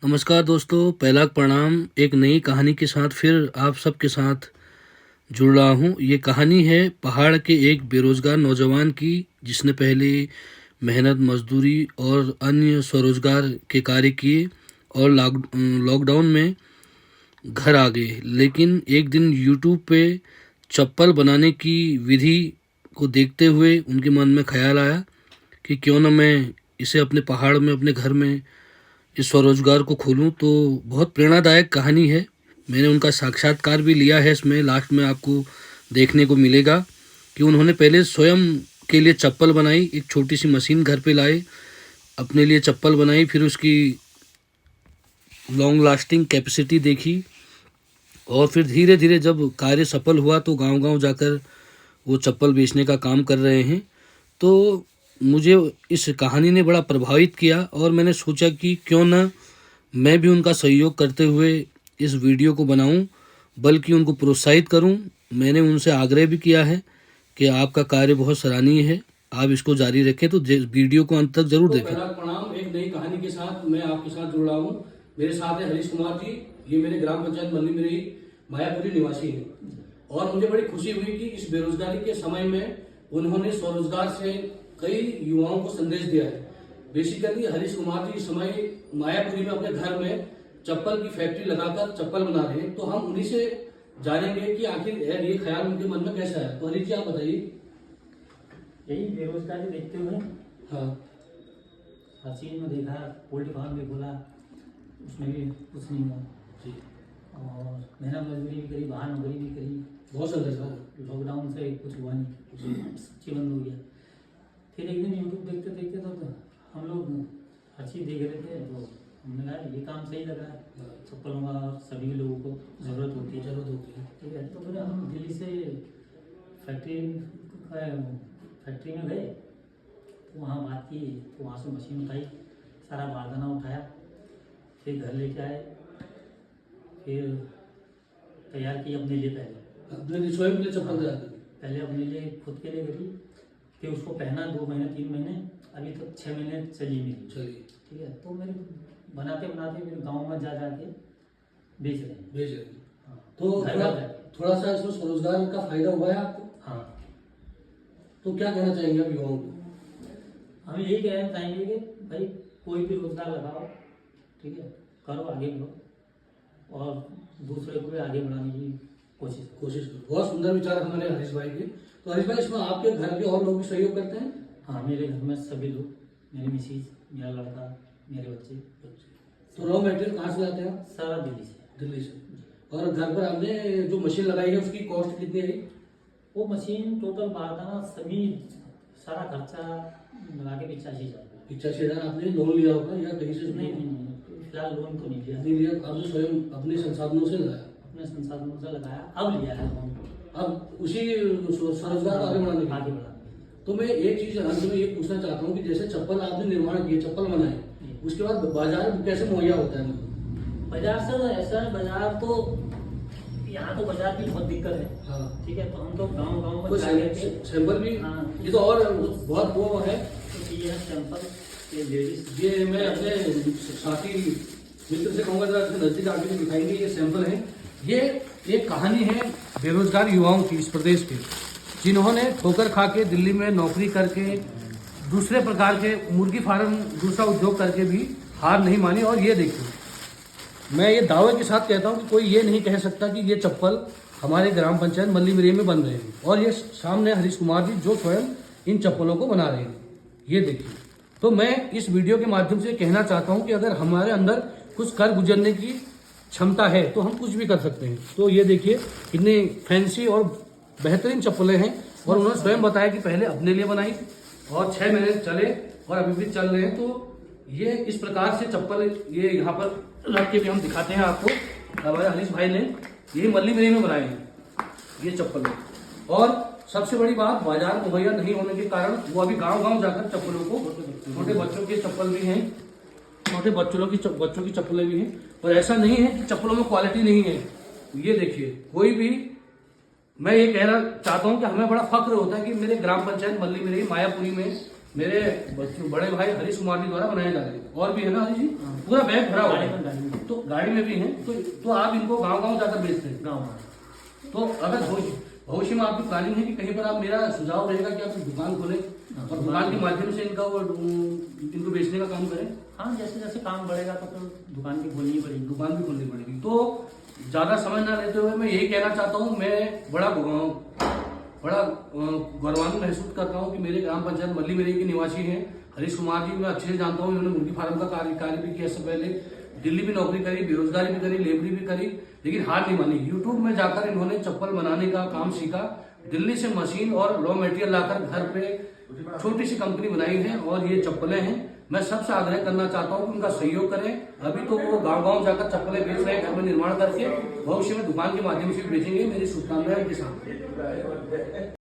नमस्कार दोस्तों, पहला प्रणाम। एक नई कहानी के साथ फिर आप सबके साथ जुड़ रहा हूँ। ये कहानी है पहाड़ के एक बेरोजगार नौजवान की, जिसने पहले मेहनत, मजदूरी और अन्य स्वरोजगार के कार्य किए और लॉकडाउन में घर आ गए। लेकिन एक दिन यूट्यूब पे चप्पल बनाने की विधि को देखते हुए उनके मन में ख्याल आया कि क्यों ना मैं इसे अपने पहाड़ में, अपने घर में इस स्वरोजगार को खोलूं। तो बहुत प्रेरणादायक कहानी है। मैंने उनका साक्षात्कार भी लिया है। इसमें लास्ट में आपको देखने को मिलेगा कि उन्होंने पहले स्वयं के लिए चप्पल बनाई, एक छोटी सी मशीन घर पे लाए, अपने लिए चप्पल बनाई, फिर उसकी लॉन्ग लास्टिंग कैपेसिटी देखी और फिर धीरे धीरे जब कार्य सफल हुआ तो गांव-गांव जाकर वो चप्पल बेचने का काम कर रहे हैं। तो मुझे इस कहानी ने बड़ा प्रभावित किया और मैंने सोचा कि क्यों ना मैं भी उनका सहयोग करते हुए इस वीडियो को बनाऊं, बल्कि उनको प्रोत्साहित करूं। मैंने उनसे आग्रह भी किया है कि आपका कार्य बहुत सराहनीय है, आप इसको जारी रखें। तो वीडियो को अंत तक जरूर देखें। पहला प्रणाम। एक नई कहानी के साथ मैं आपके साथ जुड़ रहा हूँ। मेरे साथ है हरीश कुमार जी। ये मेरे ग्राम पंचायत मल्ली मेरी मायापुरी निवासी है और मुझे बड़ी खुशी हुई कि इस बेरोजगारी के समय में उन्होंने स्वरोजगार से कई युवाओं को संदेश दिया है। बेसिकली हरीश कुमार जी इस समय मायापुरी में अपने घर में चप्पल की फैक्ट्री लगाकर चप्पल बना रहे हैं। तो हम उन्हीं से जानेंगे कि आखिर ये ख्याल उनके मन में कैसा है। तो हरीश जी आप बताइए। यही बेरोजगारी देखते हुए हाँ, हर चीज में देखा, पोल्ट्री फार्म भी खोला, उसमें भी कुछ नहीं हुआ जी, और मेहनत मजदूरी भी करी, बाहर नौकरी भी करी। बहुत संदेश है। लॉकडाउन से कुछ हुआ नहीं, सब बंद हो गया। फिर एक दिन यूट्यूब देखते देखते तो हम लोग हर चीज़ देख रहे थे, तो हमने कहा ये काम सही लग रहा है, चप्पलों का सभी लोगों को ज़रूरत होती है। ठीक है, तो फिर हम दिल्ली से फैक्ट्री में गए, तो वहाँ बात की, तो वहाँ से मशीन उठाई, सारा बारदाना उठाया, फिर घर लेके आए, फिर तैयार की अपने लिए। अपने स्वयं के लिए चप्पल तैयार करी। पहले अपने लिए, खुद के लिए करी, फिर उसको पहना 2 महीने 3 महीने, अभी तक 6 महीने चली मेरी। चलिए, ठीक है, तो मेरे बनाते बनाते फिर गाँव में जा के बेच रहे हैं। भेज रहे। हाँ, तो थोड़ा सा इसमें स्वरोजगार का फायदा हुआ है आपको। हाँ, तो क्या कहना चाहेंगे आप युवाओं को? हम यही कहना चाहेंगे कि भाई कोई भी रोजगार लगाओ, ठीक है, करो, आगे बढ़ो और दूसरे को भी आगे बढ़ाने की कोशिश करो। बहुत सुंदर विचार हमारे हरीश भाई के। तो हरीश भाई, इसमें आपके घर के और लोग भी सहयोग करते हैं? हाँ, मेरे घर में सभी लोग, मेरी मिसेज, मेरा लड़का, मेरे बच्चे। तो रॉ मटेरियल कहाँ से लाते हैं आप? सारा दिल्ली से। और घर पर आपने जो मशीन लगाई है उसकी कॉस्ट कितनी है? वो मशीन टोटल बारदाना सभी सारा खर्चा लगा के 85,000। 85,000 आपने लोन लिया होगा या कहीं से? नहीं, फिलहाल लोन तो नहीं लिया। नहीं लिया, आपने स्वयं अपने संसाधनों से लगाया? अपने संसाधनों से लगाया, अब लिया है लोन। अब उसी स्वरोजगार को आगे बढ़ाने के लिए। तो मैं एक चीज अंत में ये पूछना चाहता हूँ कि जैसे चप्पल आपने निर्माण किए, चप्पल बनाए, उसके बाद बाजार में कैसे मुहैया होता है? बाजार से तो ऐसा है, बाजार तो यहाँ तो बाजार की बहुत दिक्कत है। हाँ, ठीक है, तो हम तो गाँव में जाके सैंपल भी। हाँ, ये तो और बहुत वो है। तो ये है सैंपल, ये लेडीज। ये मैं अपने साथी मित्र से कहूँगा जरा इसके नजदीक आके भी दिखाएंगे। ये सैंपल है। ये एक कहानी है बेरोजगार युवाओं की इस प्रदेश के, जिन्होंने ठोकर खा के दिल्ली में नौकरी करके, दूसरे प्रकार के मुर्गी फार्म, दूसरा उद्योग करके भी हार नहीं मानी। और ये देखिए, मैं ये दावे के साथ कहता हूँ कि कोई ये नहीं कह सकता कि ये चप्पल हमारे ग्राम पंचायत मल्ली मिरी में बन रहे हैं। और ये सामने हरीश कुमार जी जो स्वयं इन चप्पलों को बना रहे हैं, ये देखिए। तो मैं इस वीडियो के माध्यम से कहना चाहता हूँ कि अगर हमारे अंदर कुछ कर गुजरने की क्षमता है तो हम कुछ भी कर सकते हैं। तो ये देखिए कितनी फैंसी और बेहतरीन चप्पलें हैं। और उन्होंने स्वयं बताया कि पहले अपने लिए बनाई और 6 महीने चले और अभी भी चल रहे हैं। तो ये इस प्रकार से चप्पल ये यहाँ पर रख के भी हम दिखाते हैं आपको। हमारे हरीश भाई ने ये मल्ली मेरी में बनाए हैं ये चप्पल। और सबसे बड़ी बात, बाजार मुहैया नहीं होने के कारण वो अभी गांव-गांव जाकर चप्पलों को, छोटे बच्चों के चप्पल भी हैं, छोटे बच्चों की चप्पलें भी हैं। और ऐसा नहीं है कि चप्पलों में क्वालिटी नहीं है। ये देखिए, कोई भी, मैं ये कहना चाहता हूँ कि हमें बड़ा फख्र होता है कि मेरे ग्राम पंचायत मल्ली मेरी मायापुरी में मेरे बच्चों बड़े भाई हरीश कुमार जी द्वारा बनाए जा रहे हैं। और भी है ना हरीश जी, पूरा बैग भरा हुआ है, तो गाड़ी में भी है। तो आप इनको गांव-गांव जाकर बेचते हैं? गाँव। तो अगर भविष्य में आपकी प्लानिंग है कि कहीं पर आप, मेरा सुझाव रहेगा कि आप दुकान खोलें और दुकान के माध्यम से इनको बेचने का काम करें। हाँ, जैसे जैसे काम बढ़ेगा तो फिर दुकान भी खोलनी पड़ेगी। दुकान भी खोलनी पड़ेगी। तो ज्यादा समय ना लेते हुए मैं यही कहना चाहता हूँ, मैं बड़ा गौरवान्वित महसूस करता हूँ कि मेरे ग्राम पंचायत मल्ली मेरे के निवासी हैं हरीश कुमार जी। मैं अच्छे से जानता हूँ, इन्होंने मुर्गी फार्म का कार्य भी किया। इससे पहले दिल्ली में नौकरी करी, बेरोजगारी भी करी, लेबरी भी करी, लेकिन हार नहीं मानी। यूट्यूब में जाकर इन्होंने चप्पल बनाने का काम सीखा। दिल्ली से मशीन और रॉ मटेरियल लाकर घर पे छोटी सी कंपनी बनाई है और ये चप्पलें हैं। मैं सबसे आग्रह करना चाहता हूँ कि उनका सहयोग करें। अभी तो वो गांव-गांव जाकर चप्पलें बेच रहे हैं, घर में निर्माण करके। भविष्य में दुकान के माध्यम से भी बेचेंगे। मेरी शुभकामनाएं उनके साथ।